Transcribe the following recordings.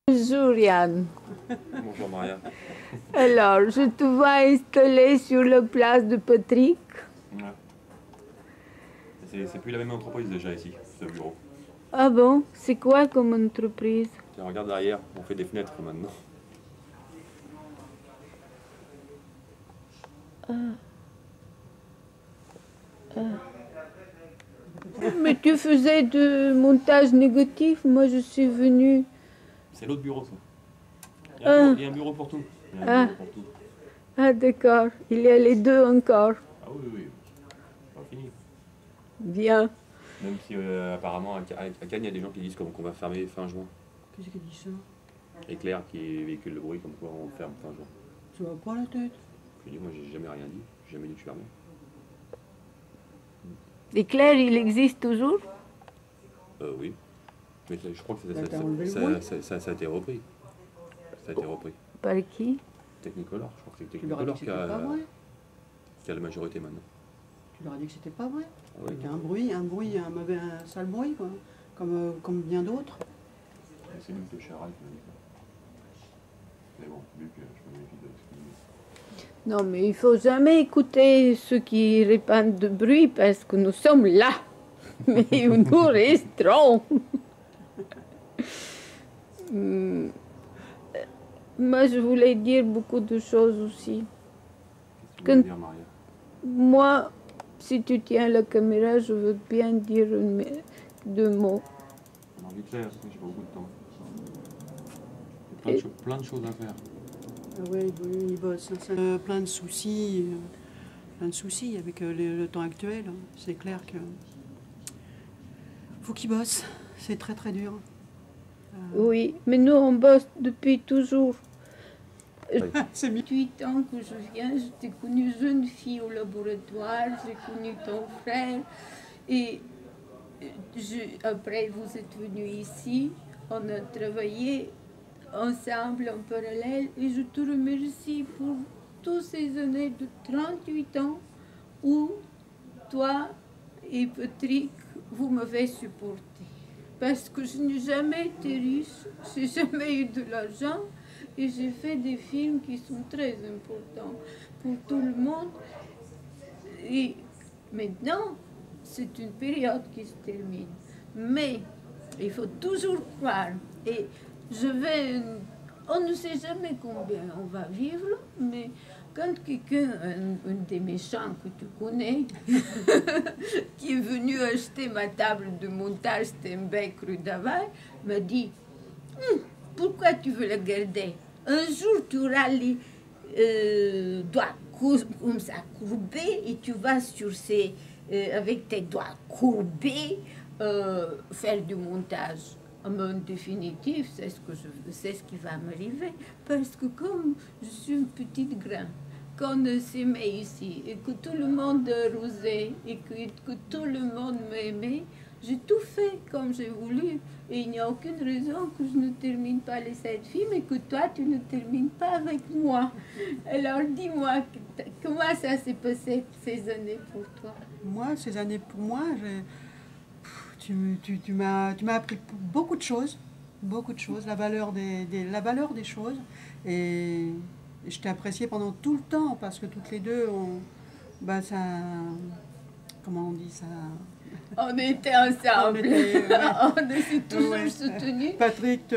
Bonjour Yann. Bonjour Maria. Alors, je te vois installé sur la place de Patrick. Ouais. C'est plus la même entreprise déjà ici, ce bureau. Ah bon? C'est quoi comme entreprise? Tiens, regarde derrière, on fait des fenêtres maintenant. Mais tu faisais du montage négatif, moi je suis venue. C'est l'autre bureau ça. Il y a un bureau pour tout. Il y a un Ah. bureau pour tout. Ah d'accord, il y a les deux encore. Ah oui, oui, c'est pas fini. Bien. Même si apparemment à Cannes, il y a des gens qui disent qu'on va fermer fin juin. Qu'est-ce qui dit ça? Et Claire qui véhicule le bruit comme quoi on ferme fin juin. Tu vas pas la tête? Je dis moi j'ai jamais rien dit, j'ai jamais dit que je fermais. L'éclair, il existe toujours? Oui. Mais je crois que Bah, t'as enlevé le bruit. ça a été repris. Ça a été repris. Par qui? Technicolor, je crois que c'est Tu leur as dit que Technicolor c'était pas vrai. qui a la majorité maintenant. Tu leur as dit que c'était pas vrai. Ah oui. Avec un sale bruit, quoi. Comme bien d'autres. C'est lui de Charal qui m'a dit ça. Mais bon, vu que je me méfie de ce qu'il dit. Non, mais il faut jamais écouter ceux qui répandent de bruit parce que nous sommes là. Mais nous resterons. Hmm. Moi, je voulais dire beaucoup de choses aussi. Qu'est-ce que tu veux dire, Maria? Moi, si tu tiens la caméra, je veux bien dire deux mots. On a envie de faire, parce que j'ai pas beaucoup de temps. Il y a plein de choses à faire. Ah oui, il bosse. Plein de soucis. Plein de soucis avec le temps actuel. C'est clair que. Faut qu'il bosse. C'est très très dur. Oui, mais nous, on bosse depuis toujours. C'est mieux. 8 ans que je viens, je t'ai connue jeune fille au laboratoire, j'ai connu ton frère. Et après, vous êtes venus ici, on a travaillé ensemble en parallèle. Et je te remercie pour toutes ces années de 38 ans où toi et Patrick, vous m'avez supporté. Parce que je n'ai jamais été riche, j'ai jamais eu de l'argent et j'ai fait des films qui sont très importants pour tout le monde. Et maintenant, c'est une période qui se termine. Mais il faut toujours croire. Et on ne sait jamais combien on va vivre, mais quand quelqu'un, un des méchants que tu connais, qui est venu acheter ma table de montage Steinbeck rue d'Aval, m'a dit pourquoi tu veux la garder? Un jour, tu auras les doigts comme ça courbés et tu vas avec tes doigts courbés faire du montage. Mais en définitive, c'est ce qui va m'arriver. Parce que comme je suis une petite grain, qu'on s'aimait ici et que tout le monde arrosait et que tout le monde m'aimait, j'ai tout fait comme j'ai voulu. Et il n'y a aucune raison que je ne termine pas les 7 films et que toi, tu ne termines pas avec moi. Alors dis-moi, comment ça s'est passé ces années pour toi? Moi, ces années pour moi, tu m'as appris beaucoup de choses, la valeur des choses. Et je t'ai apprécié pendant tout le temps parce que toutes les deux, comment on dit ça? On était ensemble, on s'est toujours soutenus. Patrick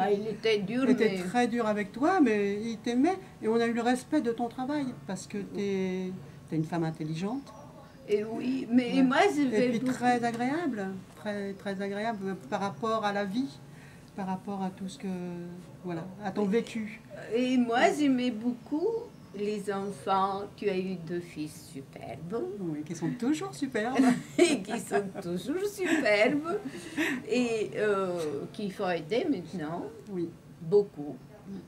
il était dur, était très dur avec toi, mais il t'aimait et on a eu le respect de ton travail parce que tu es une femme intelligente. Et oui, mais moi je vais... Et puis très agréable, très agréable par rapport à la vie, par rapport à tout ce que... Voilà, à ton vécu. Et moi j'aimais beaucoup les enfants. Tu as eu 2 fils superbes. Oui, qui sont toujours superbes. Et qui sont toujours superbes. Et qu'il faut aider maintenant. Oui. Beaucoup.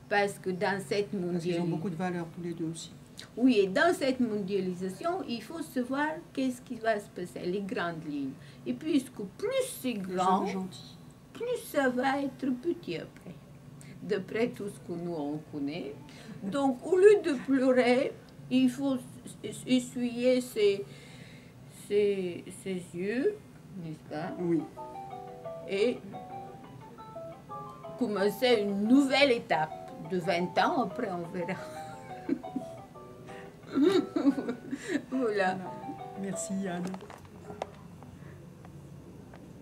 Parce que dans cette mondialisation... Parce qu'ils ont beaucoup de valeur tous les deux aussi. Oui, et dans cette mondialisation, il faut savoir qu'est-ce qui va se passer, les grandes lignes. Et puisque plus c'est grand, plus ça va être petit après. D'après tout ce que nous on connaît. Donc, au lieu de pleurer, il faut essuyer ses yeux, n'est-ce pas? Oui. Et commencer une nouvelle étape. De 20 ans, après on verra. Voilà. Merci Yann.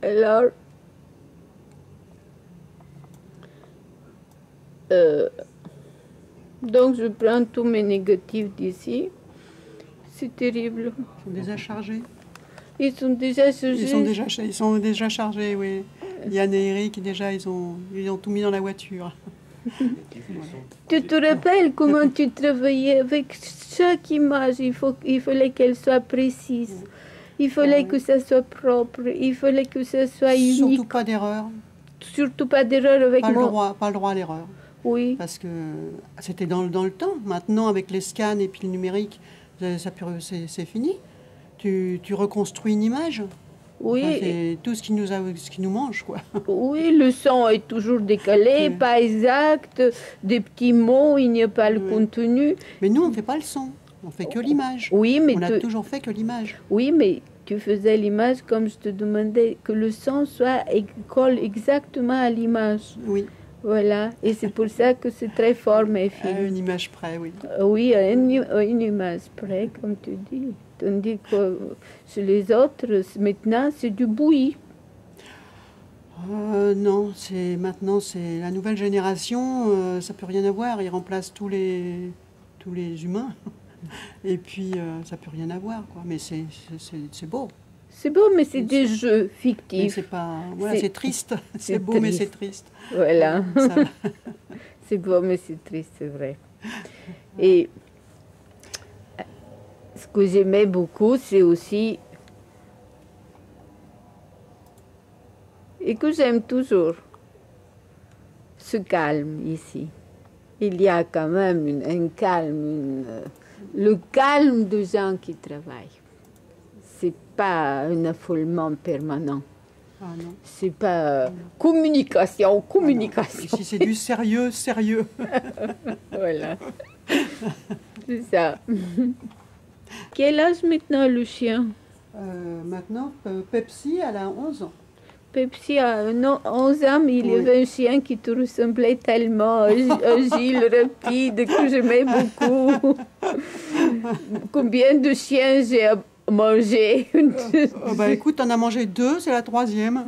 Alors, donc je prends tous mes négatifs d'ici. C'est terrible. Ils sont déjà chargés. Ils sont déjà chargés. Ils sont déjà chargés, oui. Yann et Eric, déjà, ils ont tout mis dans la voiture. Tu te rappelles comment tu travaillais avec chaque image? Il fallait qu'elle soit précise. Il fallait que ça soit propre. Il fallait que ça soit unique. Surtout pas d'erreur. Surtout pas d'erreur avec Pas moi. le droit à l'erreur. Oui. Parce que c'était dans le temps. Maintenant, avec les scans et puis le numérique, c'est fini. Tu reconstruis une image. Oui. Enfin, c'est tout ce qui nous mange, quoi. Oui, le son est toujours décalé, pas exact, des petits mots, il n'y a pas le contenu. Mais nous, on ne fait pas le son, on fait que l'image. Oui, mais on a toujours fait que l'image. Oui, mais tu faisais l'image comme je te demandais, que le son colle exactement à l'image. Oui. Voilà, et c'est pour ça que c'est très fort, mes filles. À une image près, oui. Oui, à une image près, comme tu dis. Tandis que chez les autres, maintenant, c'est du bruit. Non, maintenant, c'est la nouvelle génération, ça peut rien avoir. Ils remplacent tous les humains. Et puis, ça peut rien avoir, quoi. Mais c'est beau. C'est beau, mais c'est des jeux fictifs. C'est pas, voilà, c'est triste. C'est beau, triste. mais c'est triste. Voilà. C'est beau, mais c'est triste, c'est vrai. Et ce que j'aimais beaucoup, c'est aussi, et que j'aime toujours, ce calme ici. Il y a quand même un calme, le calme des gens qui travaillent. C'est pas un affolement permanent. Ah non. C'est pas communication. Ah ici, c'est du sérieux. Voilà. C'est ça. Quel âge maintenant le chien? Maintenant, Pepsi, elle a 11 ans. Pepsi a 11 ans, mais il y avait un chien qui te ressemblait tellement, agile, rapide, que j'aimais beaucoup. Combien de chiens j'ai mangé? Bah écoute, t'en as mangé 2, c'est la 3e.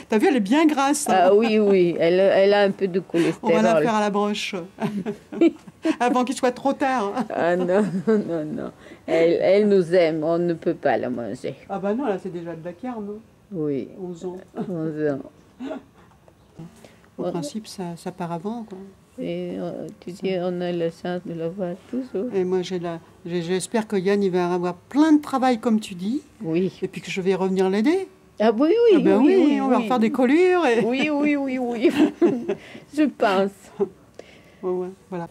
T'as vu, elle est bien grasse. Hein. Ah oui, elle a un peu de cholestérol. On va la faire à la broche, avant qu'il soit trop tard. Ah non. Elle nous aime, on ne peut pas la manger. Ah bah non, là c'est déjà de la carne. Hein. Oui. 11 ans. 11 ans. Au principe, ça part avant, quoi. Et tu dis, on a la chance de la voir toujours. Et moi, j'espère que Yann, il va avoir plein de travail, comme tu dis. Oui. Et puis que je vais revenir l'aider. Ah oui, Ah ben oui, on va refaire des collures. Et... Oui. Je pense. Ouais, voilà.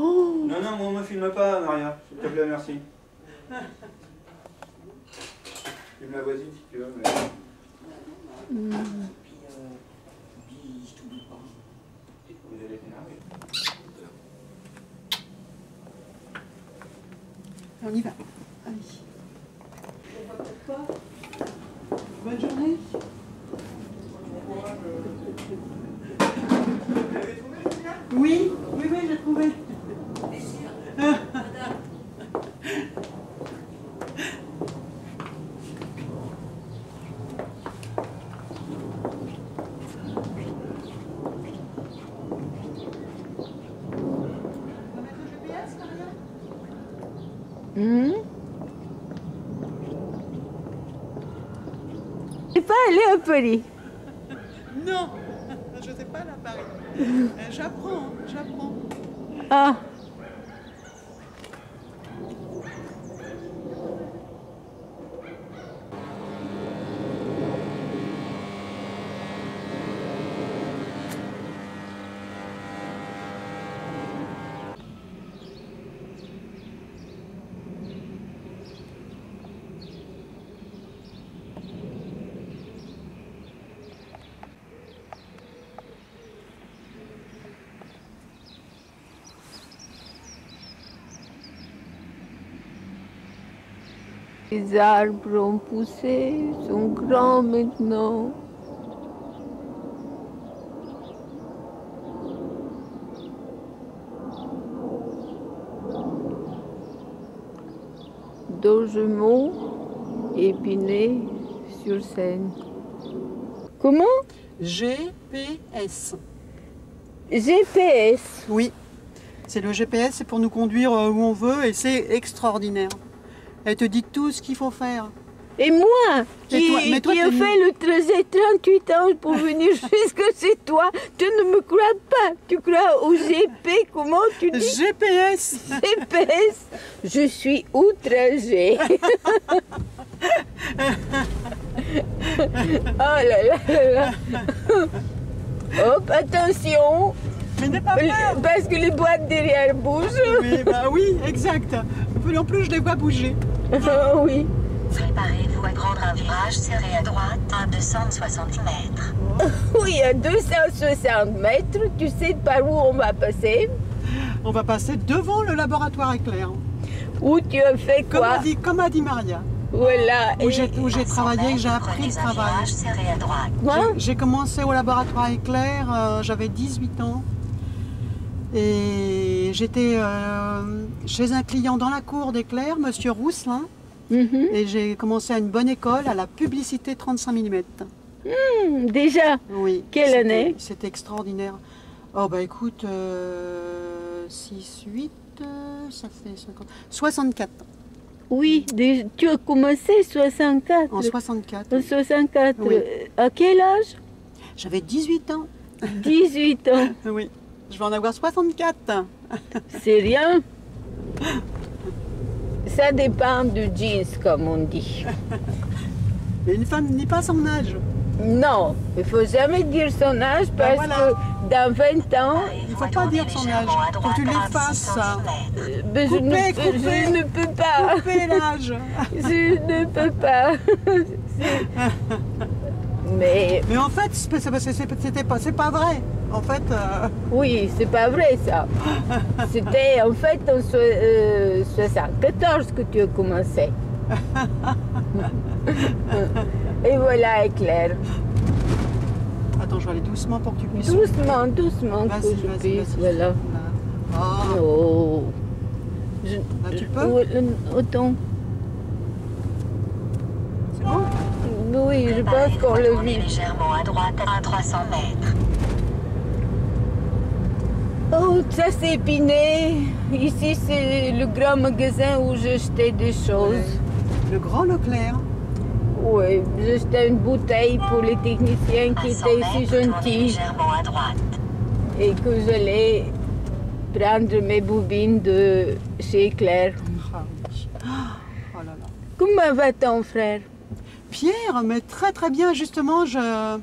Oh. Non, moi, on me filme pas, Maria. S'il te plaît, merci. Filme la voisine si tu veux. Mais... Vous allez t'énerver. On y va. Allez. Bonne journée. Oui, j'ai trouvé. Tu pas aller à Paris? Non, je ne sais pas là, Paris. J'apprends. Ah. Les arbres ont poussé, sont grands maintenant. Dorgemont, Épinay-sur-Seine. Comment? GPS. GPS. Oui, c'est le GPS, c'est pour nous conduire où on veut et c'est extraordinaire. Elle te dit tout ce qu'il faut faire. Et moi, qui mais toi, ai t'es fait le trajet 38 ans pour venir jusque chez toi, tu ne me crois pas. Tu crois au GP, comment tu dis? GPS. GPS. Je suis outragée. Oh là là là là. Hop, attention. Mais n'aie pas peur. Parce que les boîtes derrière bougent. Oui, bah oui, exact. En plus, je les vois bouger. Oh oui. Préparez-vous à prendre un virage serré à droite à 260 mètres. Oui, à 260 mètres, tu sais par où on va passer? On va passer devant le laboratoire éclair. Où tu as fait quoi? Comme a dit Maria. Voilà. Où j'ai travaillé, j'ai appris le travail. Virage serré à droite. Quoi? J'ai commencé au laboratoire éclair, j'avais 18 ans. Et j'étais chez un client dans la cour d'Éclair, Monsieur Rousselin. Et j'ai commencé à une bonne école, à la publicité 35 mm. Déjà? Oui. Quelle année? C'était extraordinaire. Oh bah écoute, 6, 8, ça fait 50... 64. Oui, tu as commencé 64. En 64. En 64. Oui. À quel âge? J'avais 18 ans. 18 ans. Oui. Je vais en avoir 64. C'est rien. Ça dépend du jeans, comme on dit. Mais une femme n'est pas son âge. Non, il faut jamais dire son âge parce voilà. que dans 20 ans, Il faut pas dire son âge. Faut que tu l'effaces, ça. ben, je ne peux pas. Coupez l'âge. Je ne peux pas. Mais Mais en fait, c'est pas vrai. En fait, oui, c'est pas vrai ça. C'était en fait en 74 que tu as commencé. Et voilà, Éclair. attends, je vais aller doucement pour que tu puisses. Doucement, doucement, que Vas-y, je vas-y, puisse, vas-y. voilà. Oh, Oh. là, tu peux? Autant. C'est bon? Oui, je pense qu'on le Tournez vit. légèrement à droite à 300 mètres. Oh, ça c'est Épinay. Ici, c'est le grand magasin où j'achetais des choses. Le Grand Leclerc. Oui, j'achetais une bouteille pour les techniciens qui À 100 étaient si mètres, tournez gentils légèrement à droite. et que j'allais prendre mes bobines de chez Éclair. Ah oui. Oh là là. Comment va ton frère? Pierre, mais très très bien. Justement, je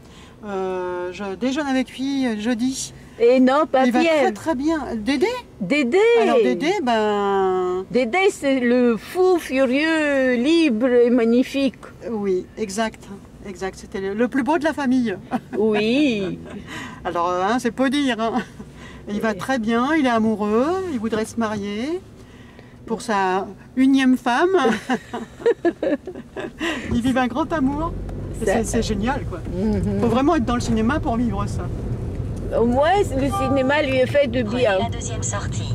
déjeune avec lui jeudi. Et non, pas Il va Pierre. très très bien. Dédé? Dédé. Alors Dédé, ben Dédé, c'est le fou furieux, libre et magnifique. oui, exact. Exact. C'était le plus beau de la famille. Oui. Alors, hein, c'est peu dire. Hein. Il va très bien, il est amoureux, il voudrait se marier pour sa unième femme. Ils vivent un grand amour. C'est génial, quoi. Il faut vraiment être dans le cinéma pour vivre ça. Au moins, le cinéma lui est fait de Prenez bien. la deuxième sortie.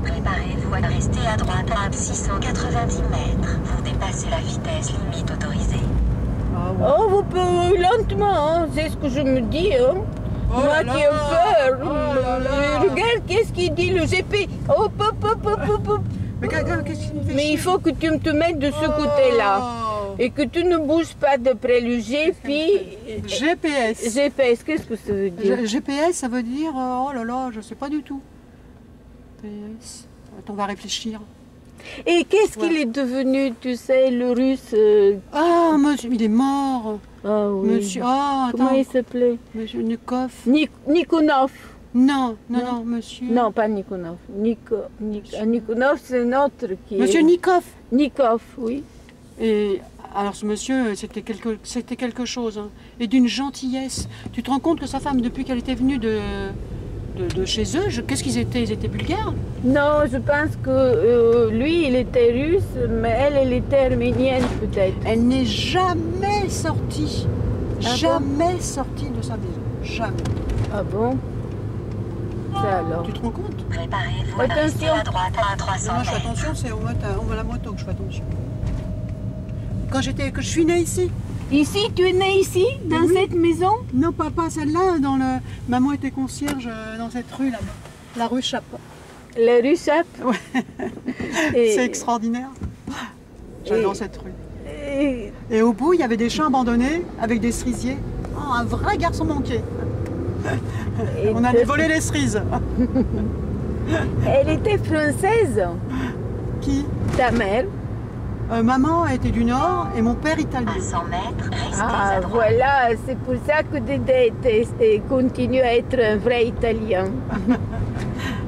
Préparez-vous à rester à droite à 690 mètres. Vous dépassez la vitesse limite autorisée. Ah, ouais. Oh, vous pouvez lentement, hein, c'est ce que je me dis. Hein. Oh Moi là qui ai là, peur. oh là là. Regarde, qu'est-ce qu'il dit le GP. Hop, hop, hop, hop, hop, hop. Mais qu'est-ce qu'il me fait Mais chier? il faut que tu te mettes de ce côté-là. Oh. Et que tu ne bouges pas d'après le GP. GPS. GPS, qu'est-ce que ça veut dire? GPS, ça veut dire, oh là là, je sais pas du tout. GPS. Attends, on va réfléchir. Et qu'est-ce Ouais. qu'il est devenu, tu sais, le russe Ah, monsieur, il est mort. Ah oui. Monsieur, ah, Comment attends, il s'appelait? monsieur Nikov. Nikonov. Non, non, Non. non, monsieur. Non, pas Nikonov. Nikonov, c'est un autre qui Monsieur est... Nikov. Nikov, oui. Et alors ce monsieur, c'était quelque chose. Hein. Et d'une gentillesse. Tu te rends compte que sa femme, depuis qu'elle était venue de chez eux. Qu'est-ce qu'ils étaient? Ils étaient bulgares? Non, je pense que lui, il était russe, mais elle était arménienne peut-être. Elle n'est jamais sortie. Ah Jamais sortie de sa maison. Jamais. Ah bon? Ça alors. Tu te rends compte? Préparez-vous à Attention. rester à droite à 300 Moi, je fais mètres. attention, c'est au mot à la moto que je fais attention. Que je suis née ici. Ici, tu es né ici, dans Oui. cette maison? Non, pas celle-là. Maman était concierge dans cette rue là-bas. La rue Chape. La rue Chape? Ouais. Et- C'est extraordinaire. J'adore Et- cette rue. Et- Et au bout, il y avait des champs abandonnés avec des cerisiers. Oh, un vrai garçon manqué. et On allait voler les cerises. Elle était française, Qui ta mère? Maman était du Nord et mon père italien. À 100 mètres, restez Ah, à droite. voilà, c'est pour ça que Dédé continue à être un vrai Italien.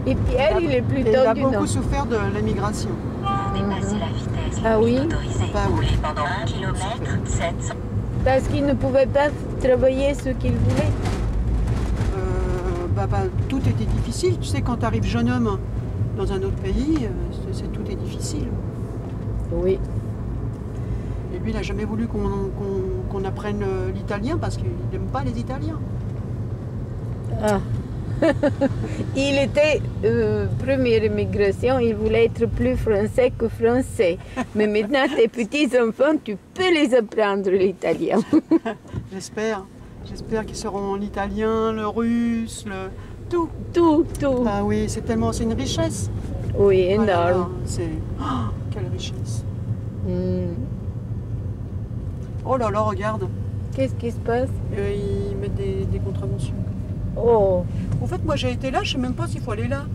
Et Pierre, il est Et il plutôt a du beaucoup Nord. souffert de l'émigration. Vous dépassez la vitesse Ah oui? limite autorisée. Bah oui. Roulez pendant 1 km 700. Parce qu'il ne pouvait pas travailler ce qu'il voulait. Tout était difficile. Tu sais, quand tu arrives jeune homme dans un autre pays, tout est difficile. Oui. Et lui, il n'a jamais voulu qu'on apprenne l'italien parce qu'il n'aime pas les Italiens. Ah. Il était première immigration, il voulait être plus français que français. Mais maintenant, tes petits-enfants, tu peux les apprendre l'italien. J'espère. J'espère qu'ils sauront l'italien, le russe, tout. Tout. Ah oui, c'est une richesse. Oui, Oh là là, énorme. quelle richesse. Hmm. Oh là là, regarde. Qu'est-ce qui se passe? Ils mettent des contraventions. Oh, En fait, moi j'ai été là, je sais même pas s'il faut aller là.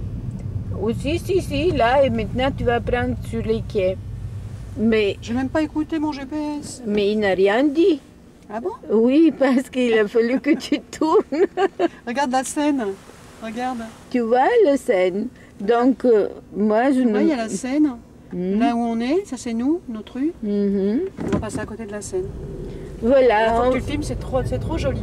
oh si, là, et maintenant tu vas prendre sur les quais. Mais J'ai même pas écouté mon GPS. il n'a rien dit. Ah bon? Oui, parce qu'il a fallu que tu tournes. Regarde la Seine. Regarde. Tu vois la scène. Donc, moi, je ne... Là, il y a la Seine. Mhm. Là où on est, ça c'est nous, notre rue. Mhm. On va passer à côté de la Seine. La Voilà. fois que tu le filmes, c'est trop joli.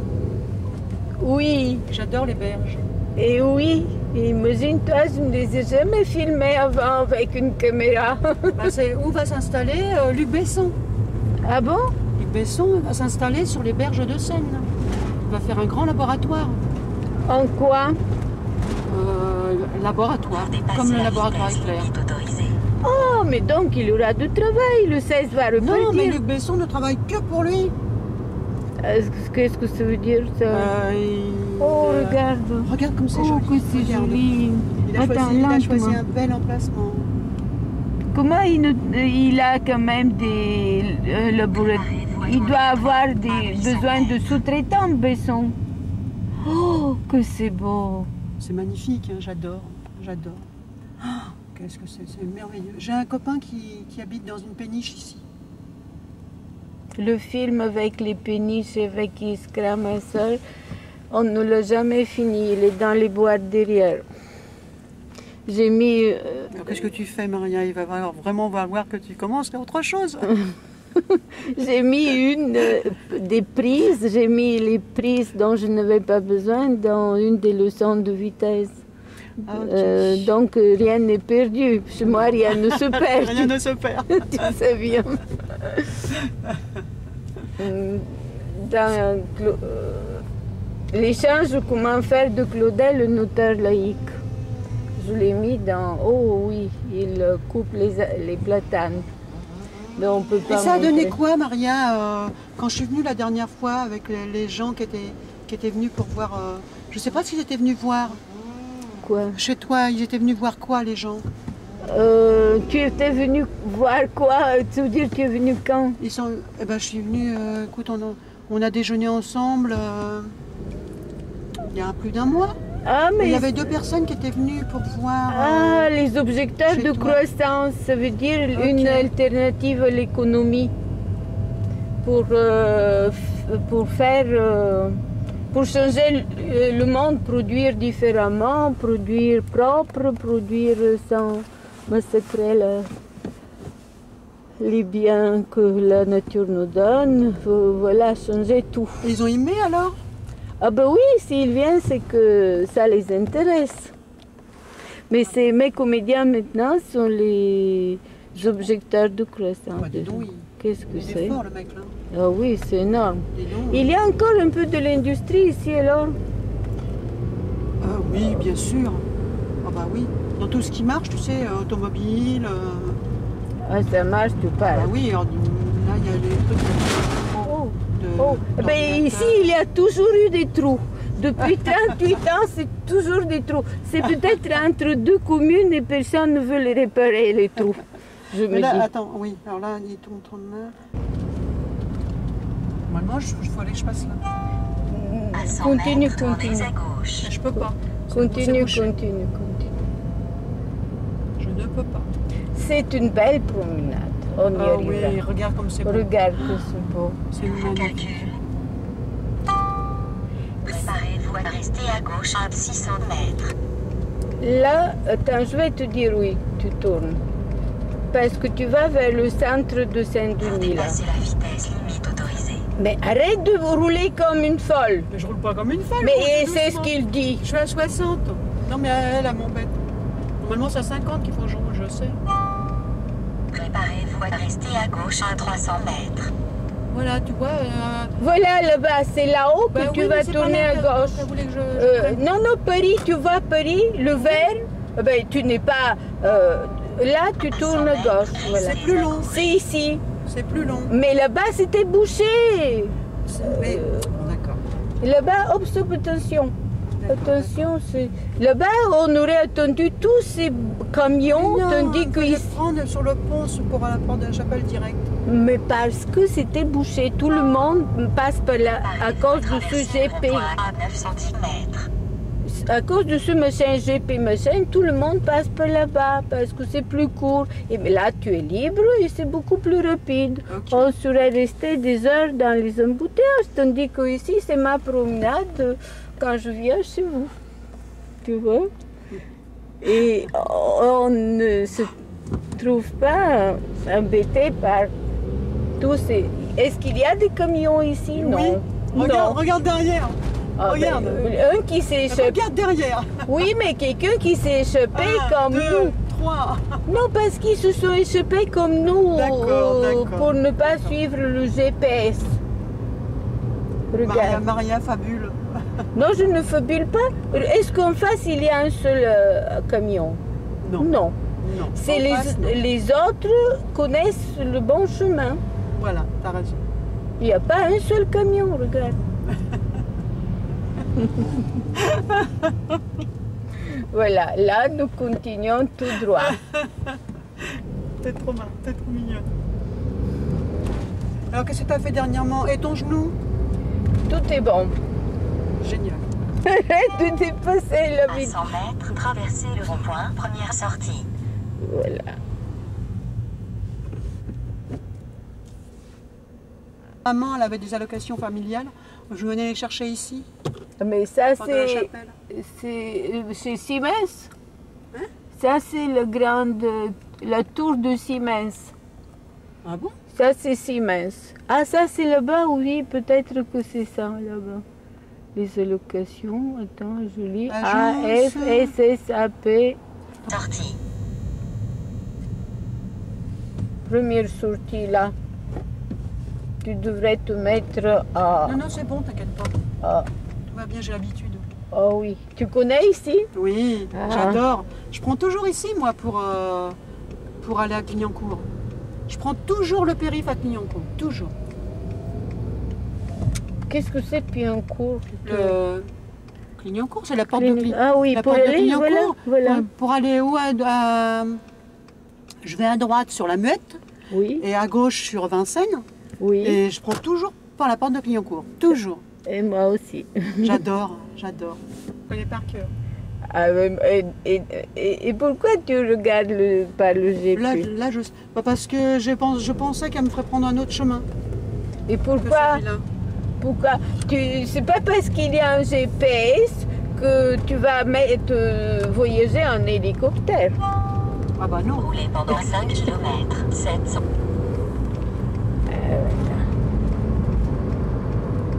Oui, J'adore les berges. et oui. Imagine-toi, je ne les ai jamais filmés avant avec une caméra. C'est où va s'installer Luc Besson. Ah bon? Luc Besson va s'installer sur les berges de Seine. Il va faire un grand laboratoire. En quoi? Laboratoire, Vous dépassez comme le la laboratoire vitesse Éclair. limite autorisée. Oh, mais donc il aura du travail. Le 16 va Non, mais repartir. Luc Besson ne travaille que pour lui. Qu'est-ce que ça veut dire, ça? Oh, regarde. Regarde comme c'est Oh, joli. que c'est Regarde. joli. Il a Attends, choisi lentement. un bel emplacement. Comment il a quand même des laboratoires? Il doit avoir besoin de sous-traitants, Besson. Oh, que c'est beau. C'est magnifique, hein, j'adore. Qu'est-ce que c'est merveilleux. J'ai un copain qui habite dans une péniche ici. Le film avec les péniches et avec Iskra, ma soeur, on ne l'a jamais fini. Il est dans les boîtes derrière. J'ai mis... Alors, qu'est-ce que tu fais, Maria? Il va vraiment voir que tu commences à autre chose. J'ai mis des prises, j'ai mis les prises dont je n'avais pas besoin dans une des leçons de vitesse. Ah, ok. Donc rien n'est perdu. Chez moi, rien ne se perd. Rien ne se perd. Tu sais bien. Dans l'échange comment faire de Claudel le notaire laïque. Je l'ai mis dans... Oh oui, il coupe les platanes. Mais on peut pas Et ça a donné montrer. quoi, Maria, quand je suis venue la dernière fois avec les gens qui étaient venus pour voir... je ne sais pas s'ils étaient venus voir. Quoi? Chez toi, ils étaient venus voir quoi, les gens? Tu étais venu voir quoi? Tu veux dire tu es venu quand? Ils sont... Eh ben, je suis venue... écoute, on a déjeuné ensemble il y a plus d'un mois. Ah, mais Il y avait 2 personnes qui étaient venues pour voir... Ah, les objecteurs chez de toi. croissance, ça veut dire Ok. une alternative à l'économie pour changer le monde, produire différemment, produire propre, produire sans massacrer les biens que la nature nous donne. Voilà, changer tout. Ils ont aimé alors? Ah ben oui, s'ils viennent, c'est que ça les intéresse. Mais mes comédiens maintenant sont les objecteurs de croissant. Bah, dis donc, Qu'est-ce que il c'est? est fort, le mec, là. Ah oui, c'est énorme. Dis donc. Il y a encore un peu de l'industrie ici alors? Ah oui, bien sûr. Ah bah oui. Dans tout ce qui marche, tu sais, automobile. Ah, ça marche, tu Bah parles. oui, alors, là, il y a les trucs Oh, de. oh. Ben, d'ordinateur. ici, il y a toujours eu des trous. Depuis 38 ans, c'est toujours des trous. C'est peut-être entre deux communes et personne ne veut les réparer, les trous. Je me Mais là, dis. attends, oui. Alors là, il tourne là. Normalement, il faut aller que je passe là. À 100 Continue, mètres, tournez continue. à gauche. Mais je peux pas. Continue, C'est bouché. continue. Je ne peux pas. C'est une belle promenade. On y Ah oui, arrivera. regarde comme c'est beau. Regarde que c'est beau. C'est magnifique. Calcul. Préparez-vous à rester à gauche à 600 mètres. Là, attends, je vais te dire oui, tu tournes. Parce que tu vas vers le centre de Vous Saint-Denis là. dépassez la vitesse limite autorisée. Mais arrête de rouler comme une folle. Mais je roule pas comme une folle. Mais je roule c'est ce doucement. qu'il dit. Je suis à 60. Non, mais elle, elle m'embête. Normalement, c'est à 50 qu'il faut que je roule, je sais. Préparez-vous à rester à gauche à 300 mètres. Voilà, tu vois. Voilà là-bas, c'est là-haut que bah tu oui, vas mais c'est pas tourner là à que- gauche. que voulait que je Non, non, Paris, tu vois Paris, le vert, ben, tu n'es pas... là, tu tournes à gauche, voilà. C'est plus long. C'est ici. C'est plus long. Mais là-bas, c'était bouché. Mais, bon, d'accord. Là-bas, hop, stop, attention. Attention, c'est... Là-bas, on aurait attendu tous ces camions, Non, tandis il que fallait ici... prendre sur le pont pour la porte de la chapelle direct. Mais parce que c'était bouché, tout le monde passe par là à cause de ce GP. À 9 cm. À cause de ce machin GP machin, tout le monde passe par là-bas parce que c'est plus court. Et mais là, tu es libre et c'est beaucoup plus rapide. Ok. On serait resté des heures dans les embouteillages, tandis que ici, c'est ma promenade quand je viens chez vous. Tu vois? Et on ne se trouve pas embêté par tous ces... Est-ce qu'il y a des camions ici? Oui. Non. Regarde, Non. regarde derrière. Ah, regarde. ben, un qui s'est échappé. Regarde derrière. Oui, mais quelqu'un qui s'est échappé comme 2, nous. 3. Non, parce qu'ils se sont échappés comme nous D'accord, d'accord. pour ne pas suivre le GPS. Regarde. Maria fabule. Non, je ne fabule pas. Est-ce qu'en face, il y a un seul camion? Non. Non. Non. C'est En face, non. les autres connaissent le bon chemin. Voilà, t'as raison. Il n'y a pas un seul camion, regarde. Voilà, là, nous continuons tout droit. T'es trop marrant, t'es trop mignon. Alors, qu'est-ce que t'as fait dernièrement? Et ton genou? Tout est bon. Génial. Arrête de dépasser la À vitesse. 100 mètres, traversez le rond-point, première sortie. Voilà. Maman, elle avait des allocations familiales. Je venais les chercher ici, Mais ça, dans la c'est chapelle. chez Siemens. Hein? Ça, c'est la tour de Siemens. Ah bon? Ça, c'est Siemens. Ah, ça, c'est là-bas, oui, peut-être que c'est ça, là-bas. Les allocations, attends, je lis. Agence. AFSSAP, Sortie. première sortie, là. Tu devrais te mettre à... Non, non, c'est bon, t'inquiète pas. Ah, Tout va bien, j'ai l'habitude. oh oui. Tu connais ici? Oui, Ah. j'adore. Je prends toujours ici, moi, pour aller à Clignancourt. Je prends toujours le périph' à Clignancourt, toujours. Qu'est-ce que c'est, puis un cours? Le Clignancourt, c'est la porte de Clignancourt. Ah oui, La pour porte de aller, Clignancourt. voilà. Pour aller où je vais à droite sur la Muette Oui, et à gauche sur Vincennes. oui. Et je prends toujours par la porte de Clignancourt. Toujours. Et moi aussi. J'adore, j'adore. Je connais par cœur. Ah, et pourquoi tu regardes par le GP? Là, bah, parce que je pensais qu'elle me ferait prendre un autre chemin Et que pourquoi? celui-là. Pourquoi? C'est pas parce qu'il y a un GPS que tu vas voyager en hélicoptère. Ah bah non. Roulez pendant 5 km. 700.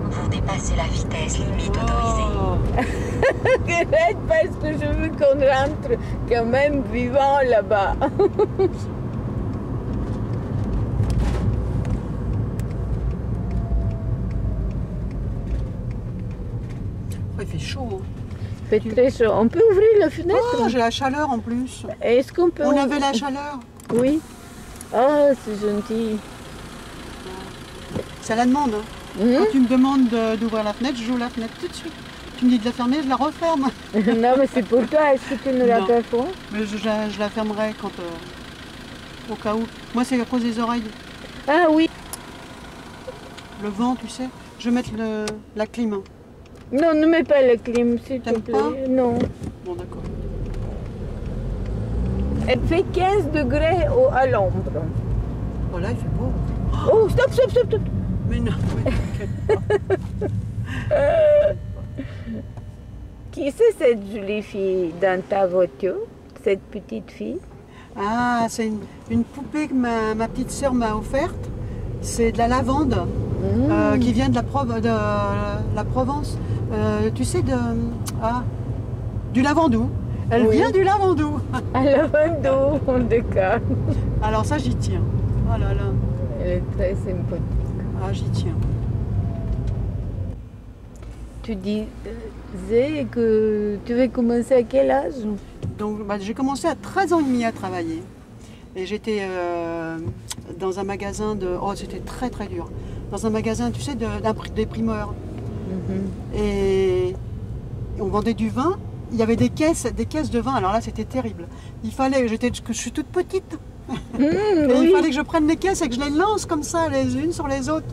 Vous dépassez la vitesse limite autorisée. m'arrête parce que je veux qu'on rentre quand même vivant là-bas. Il fait chaud. Hein. Il fait très chaud. On peut ouvrir la fenêtre? Oh, j'ai la chaleur en plus. Est-ce qu'on peut... On avait la chaleur. Oui. Ah, c'est gentil. C'est à la demande. Hein. Quand tu me demandes d'ouvrir la fenêtre, j'ouvre la fenêtre tout de suite. Tu me dis de la fermer, je la referme. Non, mais c'est pour toi. Est-ce que tu ne l'as Non. pas fait? Mais je la fermerai quand, au cas où. Moi, c'est à cause des oreilles. Ah oui. Le vent, tu sais. Je vais mettre la clim. Non, ne mets pas la clim, s'il te T'aimes plaît. pas? Non. Bon, d'accord. Elle fait 15 degrés à l'ombre. Voilà, il fait beau. Oh, stop, stop, stop, stop. Mais non, mais t'inquiète pas. Qui c'est cette jolie fille dans ta voiture? Cette petite fille? Ah, c'est une poupée que ma petite sœur m'a offerte. C'est de la lavande qui vient de la Provence. Tu sais, du Lavandou. Elle Oui. vient du Lavandou. À Lavando, d'accord. Alors ça, j'y tiens. Oh là là. Elle est très sympathique. Ah, j'y tiens. Tu disais que tu veux commencer à quel âge? Donc, j'ai commencé à 13 ans et demi à travailler. Et j'étais dans un magasin de... Oh, c'était très très dur. Dans un magasin, tu sais, des primeurs. Et on vendait du vin. Il y avait des caisses de vin. Alors là, c'était terrible. Il fallait... Je suis toute petite. Et oui. il fallait que je prenne les caisses et que je les lance comme ça, les unes sur les autres.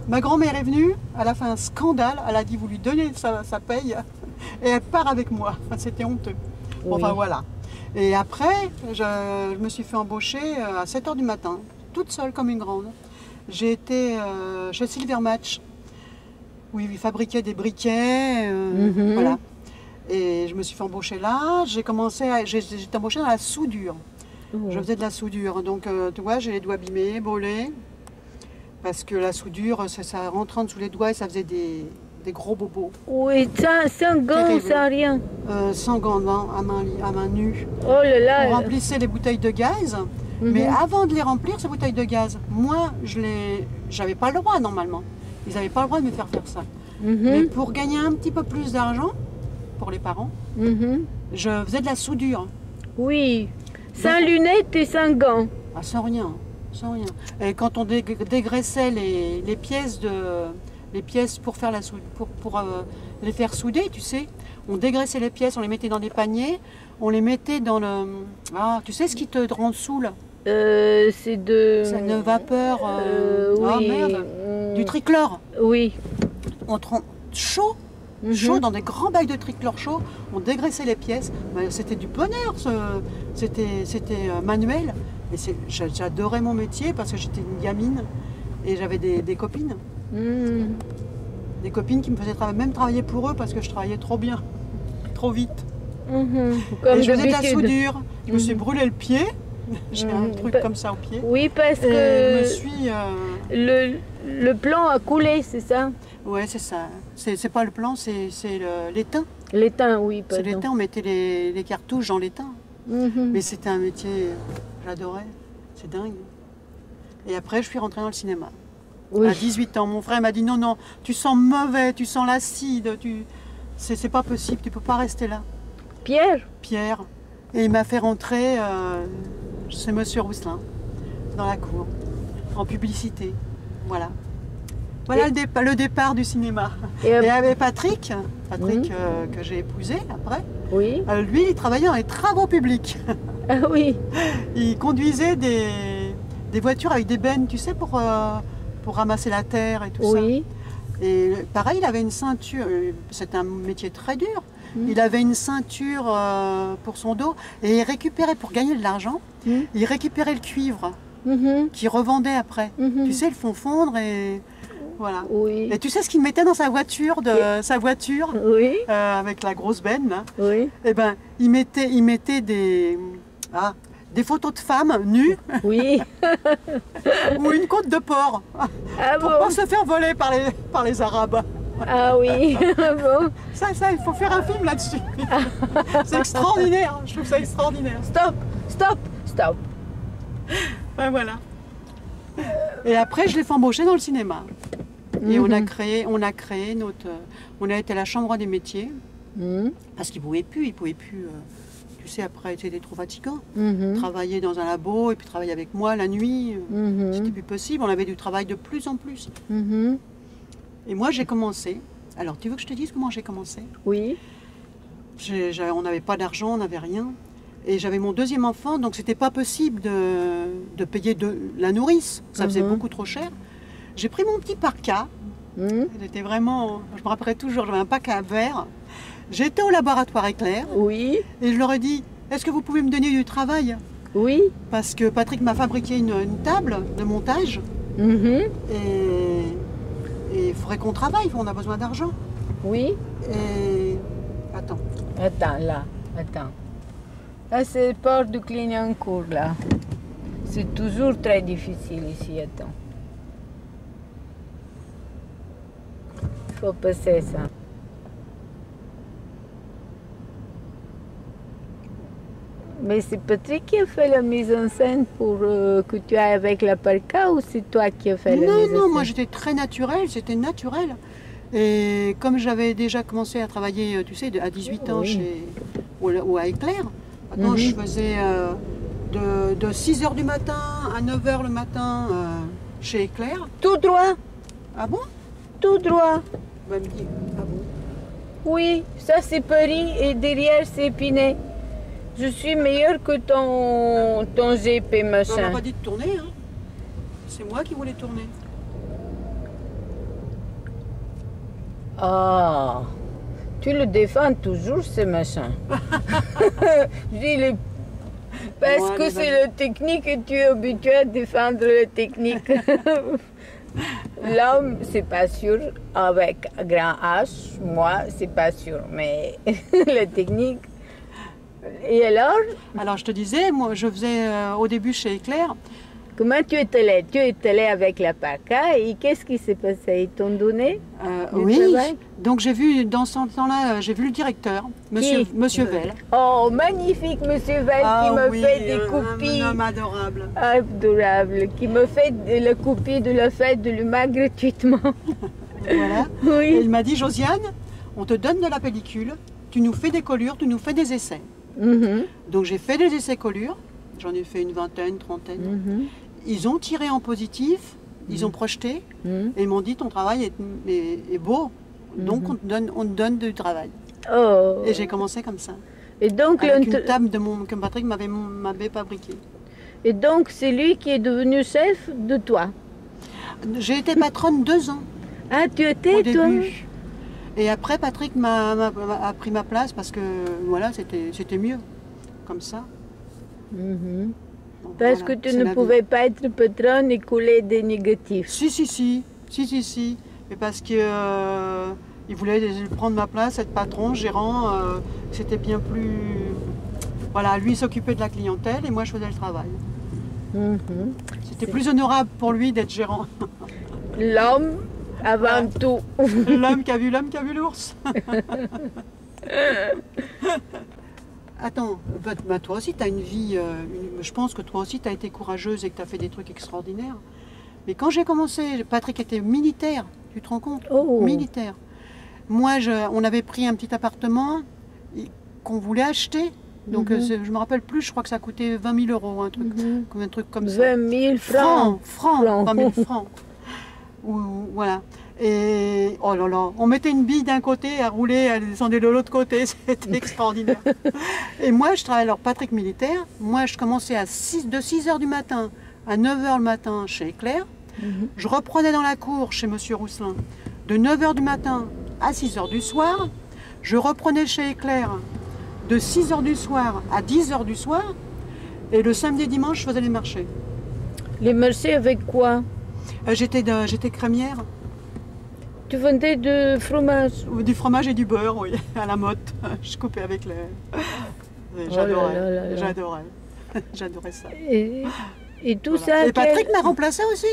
Ma grand-mère est venue, elle a fait un scandale, elle a dit vous lui donnez sa paye et elle part avec moi. Enfin, c'était honteux. Bon, Oui. enfin voilà. Et après, je me suis fait embaucher à 7 h du matin, toute seule comme une grande. J'ai été chez Silvermatch, où ils fabriquaient des briquets, voilà. Et je me suis fait embaucher là, j'étais embauchée dans la soudure. Je faisais de la soudure, donc tu vois, j'ai les doigts abîmés, brûlés, parce que la soudure, ça rentrait en dessous les doigts et ça faisait des gros bobos. Oui, sans gants, Terrible. sans rien. Sans gants, à main nue. Oh là là. On remplissait les bouteilles de gaz, mais avant de les remplir, ces bouteilles de gaz, moi, j'avais pas le droit normalement. Ils n'avaient pas le droit de me faire ça. Mais pour gagner un petit peu plus d'argent, pour les parents, je faisais de la soudure. Oui, sans lunettes et sans gants. Ah, sans rien, sans rien. Et quand on dégraissait les pièces pour faire pour les faire souder, tu sais, on dégraissait les pièces, on les mettait dans des paniers, on les mettait dans le... Ah, tu sais ce qui te rend saoul? C'est de... C'est une vapeur... oui. Ah merde, du trichlore. Oui. On te rend chaud, chaud dans des grands bacs de trichlore chaud, on dégraissait les pièces. C'était du bonheur, c'était manuel. Et j'adorais mon métier parce que j'étais une gamine et j'avais des copines. Des copines qui me faisaient même travailler pour eux parce que je travaillais trop bien, trop vite. Comme Et je faisais de la d'habitude. soudure. Je me suis brûlé le pied. J'ai un truc comme ça au pied. Oui, parce Et je que me suis... le plan a coulé, c'est ça? Ouais, c'est ça. C'est pas le plan, c'est l'étain. L'étain, oui, C'est pardon. l'étain, on mettait les cartouches dans l'étain. Mais c'était un métier, j'adorais. C'est dingue. Et après, je suis rentrée dans le cinéma. Oui. À 18 ans, mon frère m'a dit non, tu sens mauvais, tu sens l'acide, c'est pas possible, tu peux pas rester là. Pierre? Pierre. Et il m'a fait rentrer, c'est Monsieur Rousselin, dans la cour, en publicité. Voilà. Voilà le départ du cinéma. Et Et avec Patrick que j'ai épousé après, Oui. lui, il travaillait dans les travaux publics. Ah oui. Il conduisait des voitures avec des bennes, tu sais, pour ramasser la terre et tout ça. Oui. Et pareil, il avait une ceinture, c'était un métier très dur. Il avait une ceinture pour son dos et il récupérait, pour gagner de l'argent, il récupérait le cuivre qu'il revendait après. Tu sais, ils le font fondre et voilà. Oui. Et tu sais ce qu'il mettait dans sa voiture, Oui. avec la grosse benne là? Oui. Eh ben, il mettait des photos de femmes nues Oui. ou une côte de porc Ah pour bon? pas se faire voler par les Arabes. Ah oui, bon. Ça, il faut faire un film là-dessus. C'est extraordinaire, je trouve ça extraordinaire. Stop, stop, stop. Ben voilà. Et après, je l'ai fait embaucher dans le cinéma. Et on a créé notre... On a été à la Chambre des métiers, parce qu'il ne pouvait plus, tu sais, après, c'était trop fatigant. Travailler dans un labo et puis travailler avec moi la nuit, c'était plus possible. On avait du travail de plus en plus. Et moi, j'ai commencé. Alors, tu veux que je te dise comment j'ai commencé? Oui. On n'avait pas d'argent, on n'avait rien. Et j'avais mon deuxième enfant, donc c'était pas possible de payer la nourrice. Ça faisait beaucoup trop cher. J'ai pris mon petit parka. J'étais vraiment... Je me rappellerai toujours, j'avais un parka vert. J'étais au laboratoire Éclair. Oui. Et je leur ai dit, est-ce que vous pouvez me donner du travail? Oui. Parce que Patrick m'a fabriqué une table de montage. Et il faudrait qu'on travaille, on a besoin d'argent. Oui. Et... Attends. Attends, là. Attends. Là, c'est le port de Clignancourt, là. C'est toujours très difficile ici, attends. Il faut passer ça. Mais c'est Patrick qui a fait la mise en scène pour que tu ailles avec la parka ou c'est toi qui as fait la mise en scène? Non, moi j'étais très naturelle, c'était naturel. Et comme j'avais déjà commencé à travailler, tu sais, à 18 ans ou à Éclair, je faisais de 6h du matin à 9h le matin chez Éclair. Tout droit. Ah bon? Tout droit. Bah, me dit, ah bon? Oui, ça c'est Paris et derrière c'est Épinay. Je suis meilleure que ton GP On machin. m'a pas dit de tourner, hein. C'est moi qui voulais tourner. Ah, tu le défends toujours ce machin. Je dis parce que c'est le technique et tu es habitué à défendre la technique. L'homme, c'est pas sûr, avec grand H, moi, c'est pas sûr, mais la technique. Et alors? Alors je te disais, moi je faisais au début chez Éclair. Comment tu es allé? Tu es allé avec la PACA et qu'est-ce qui s'est passé? Ils t'ont donné Oui, travail? Donc j'ai vu, dans ce temps-là, j'ai vu le directeur, Monsieur Vell. Oh, magnifique Monsieur Vell qui m'a fait des copies. Un homme adorable. Adorable, qui me fait la copie de la fête de l'humain gratuitement. Voilà. Oui. Et il m'a dit, Josiane, on te donne de la pellicule, tu nous fais des collures, tu nous fais des essais. Donc j'ai fait des essais collures, j'en ai fait une vingtaine, trentaine. Ils ont tiré en positif, ils ont projeté, et ils m'ont dit, ton travail est beau, donc on te donne du travail. Oh. Et j'ai commencé comme ça. Et donc, avec une table que Patrick m'avait fabriquée. Et donc, c'est lui qui est devenu chef de toi? J'ai été patronne 2 ans. Ah, tu étais au toi? début. Et après, Patrick a pris ma place parce que voilà, c'était mieux, comme ça. Bon, parce voilà, que tu ne pouvais pas être patronne et couler des négatifs. Si. Mais parce que il voulait prendre ma place, être patron, gérant, c'était bien plus... Voilà, lui s'occupait de la clientèle et moi je faisais le travail. C'était plus honorable pour lui d'être gérant. L'homme avant tout. L'homme qui a vu l'ours. Attends, toi aussi tu as une vie, je pense que toi aussi tu as été courageuse et que tu as fait des trucs extraordinaires. Mais quand j'ai commencé, Patrick était militaire, tu te rends compte? Militaire. Moi, on avait pris un petit appartement qu'on voulait acheter. Donc je me rappelle plus, je crois que ça coûtait 20 000 €, un truc comme ça. 20 000 francs. Francs, 20 000 francs. Voilà. Et oh là là, on mettait une bille d'un côté, elle roulait, elle descendait de l'autre côté, c'était extraordinaire. Et moi, je travaillais, alors Patrick militaire, moi je commençais de 6h du matin à 9h le matin chez Éclair. Je reprenais dans la cour chez Monsieur Rousselin de 9h du matin à 6h du soir. Je reprenais chez Éclair de 6h du soir à 10h du soir. Et le samedi et dimanche, je faisais les marchés. Les marchés avec quoi? J'étais crémière. Tu vendais du fromage? Du fromage et du beurre, oui, à la motte. Je coupais avec les... J'adorais ça. Et tout voilà. ça... Et Patrick m'a remplacé aussi.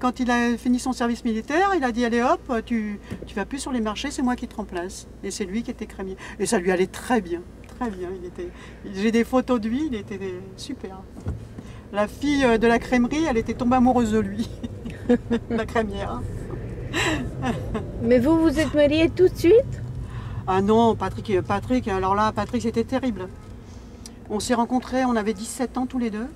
quand il a fini son service militaire, il a dit allez hop, tu vas plus sur les marchés, c'est moi qui te remplace. Et c'est lui qui était crémier. Et ça lui allait très bien, très bien. J'ai des photos de lui, il était super. La fille de la crèmerie, elle était tombée amoureuse de lui, la crémière. Mais vous vous êtes mariés tout de suite? Ah non, Patrick, alors là, Patrick, c'était terrible. On s'est rencontrés, on avait 17 ans tous les deux.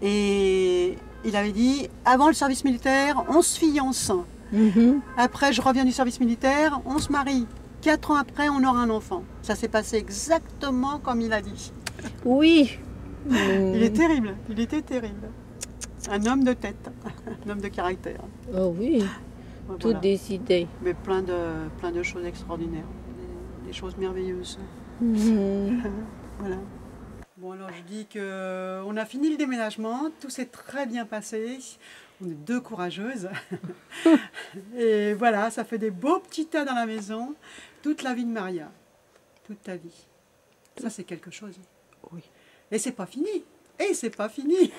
Et il avait dit, avant le service militaire, on se fiance. Après, je reviens du service militaire, on se marie. 4 ans après, on aura un enfant. Ça s'est passé exactement comme il a dit. Oui. Il est terrible, il était terrible. Un homme de tête, un homme de caractère. Oh oui, Voilà. tout décidé. Mais plein de choses extraordinaires, des choses merveilleuses. Voilà. Bon alors je dis qu'on a fini le déménagement, tout s'est très bien passé. On est deux courageuses. Et voilà, ça fait des beaux petits tas dans la maison. Toute la vie de Maria, toute ta vie. Ça c'est quelque chose. Oui. Et c'est pas fini. Et c'est pas fini.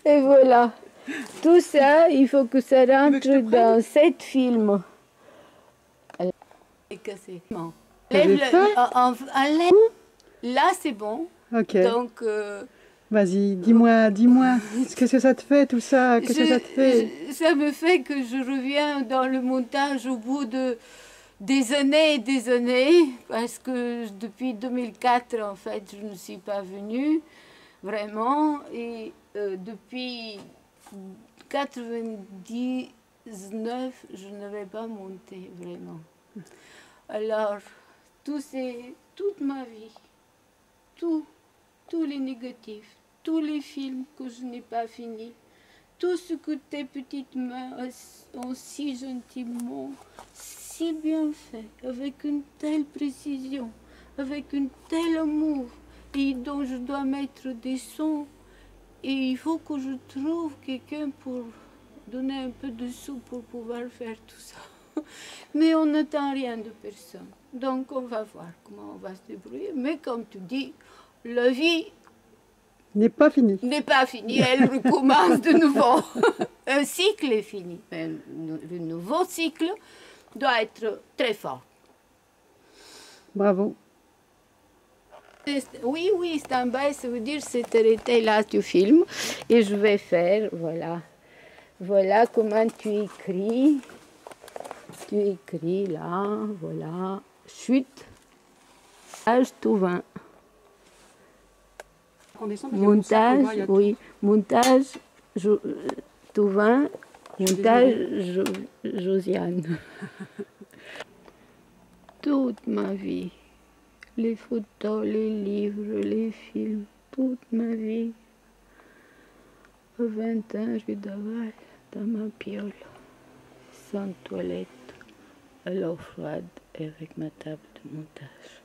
Et voilà. Tout ça, il faut que ça rentre dans 7 films. C'est cassé. Enlève. Là, c'est bon. Ok. Donc, Vas-y, dis-moi, qu'est-ce que ça te fait tout ça? Qu'est-ce que ça te fait? ça me fait que je reviens dans le montage au bout de des années et des années, parce que depuis 2004, en fait, je ne suis pas venue, vraiment, et depuis 99, je n'avais pas monté, vraiment. Alors, toute ma vie, tous les négatifs, tous les films que je n'ai pas finis, tout ce que tes petites mains ont si gentiment, si bien fait, avec une telle précision, avec un tel amour, et dont je dois mettre des sons. Et il faut que je trouve quelqu'un pour donner un peu de sous pour pouvoir faire tout ça. Mais on n'attend rien de personne. Donc on va voir comment on va se débrouiller. Mais comme tu dis, la vie N'est pas fini. n'est pas finie, elle recommence de nouveau. Un cycle est fini. Un nouveau cycle doit être très fort. Bravo. Oui, stand-by, ça veut dire c'est arrêté là, tu filmes. Et je vais faire, voilà. Voilà comment tu écris. Tu écris là, voilà. Chute. Page Tauvin. Montage, oui. Montage, Tauvin. Montage, Josiane. Toute ma vie. Les photos, les livres, les films, toute ma vie. À 20 ans, je travaille dans ma piole, sans toilette, à l'eau froide et avec ma table de montage.